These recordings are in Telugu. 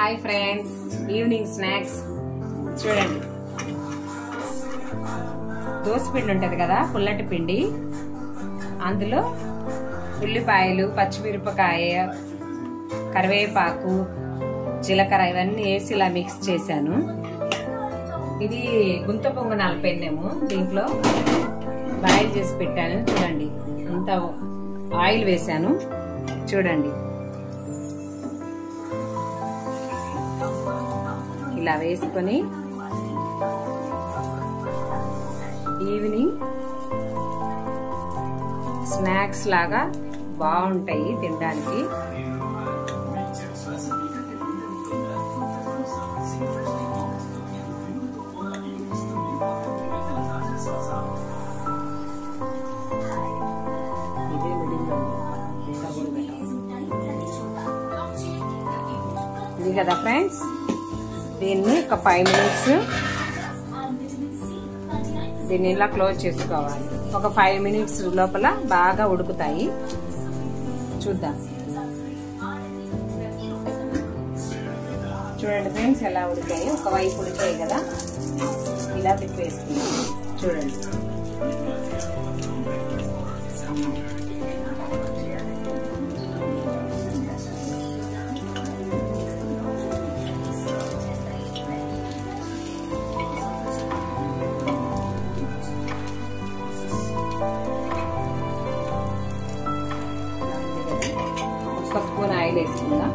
హాయ్ ఫ్రెండ్స్, ఈవినింగ్ స్నాక్స్ చూడండి. దోస పిండి ఉంటది కదా, పుల్లటి పిండి. అందులో ఉల్లిపాయలు, పచ్చిమిరపకాయ, కరివేపాకు, జీలకర్ర ఇవన్నీ వేసి ఇలా మిక్స్ చేశాను. ఇది గుంత పొంగనాల పెన్నెము. దీంట్లో బాయిల్ చేసి పెట్టాను. చూడండి, అంత ఆయిల్ వేసాను. చూడండి, ఇలా వేసుకొని ఈవినింగ్ స్నాక్స్ లాగా బాగుంటాయి తినడానికి. ఇది కదా ఫ్రెండ్స్, దీన్ని ఒక 5 మినిట్స్ దీన్ని ఇలా క్లోజ్ చేసుకోవాలి. ఒక 5 మినిట్స్ లోపల బాగా ఉడుకుతాయి. చూద్దాం. చూడండి ఫ్రెండ్స్, ఎలా ఉడికాయి. ఒక వైపు ఉడికాయి కదా, ఇలా తిప్పేసుకున్నాం. చూడండి, ఒక స్పూన్ ఆయిల్ వేసుకుందాం.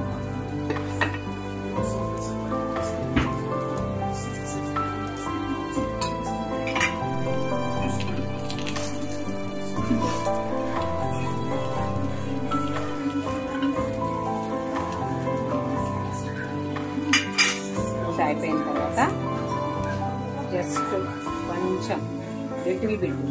అయిపోయిన తర్వాత జస్ట్ కొంచెం లిటిల్ బిట్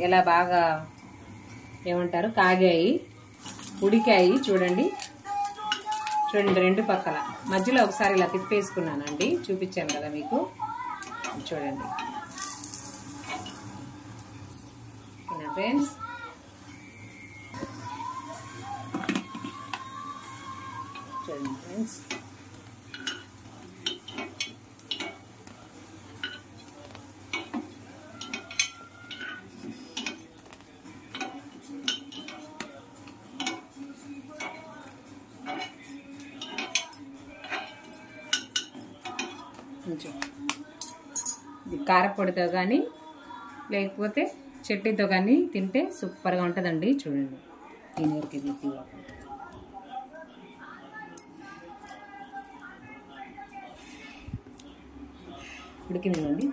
ఎలా బాగా ఏమంటారు, కాగాయి, ఉడికాయి. చూడండి చూడండి, 2 పక్కల మధ్యలో ఒకసారి ఇలా తిప్పేసుకున్నానండి. చూపించాను కదా మీకు. చూడండి ఫ్రెండ్స్, చూడండి ఫ్రెండ్స్, ఇది కారపొడితో కానీ లేకపోతే చట్నీతో కానీ తింటే సూపర్గా ఉంటుందండి. చూడండి, దీనికి ఉడికిందండి.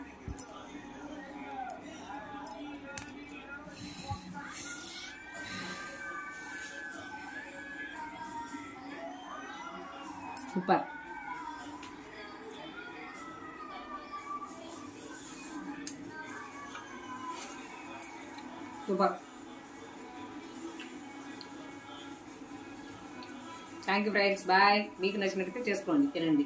Super. Super. Thank you friends, bye. మీకు నచ్చినట్లయితే చేసుకోండి, తినండి.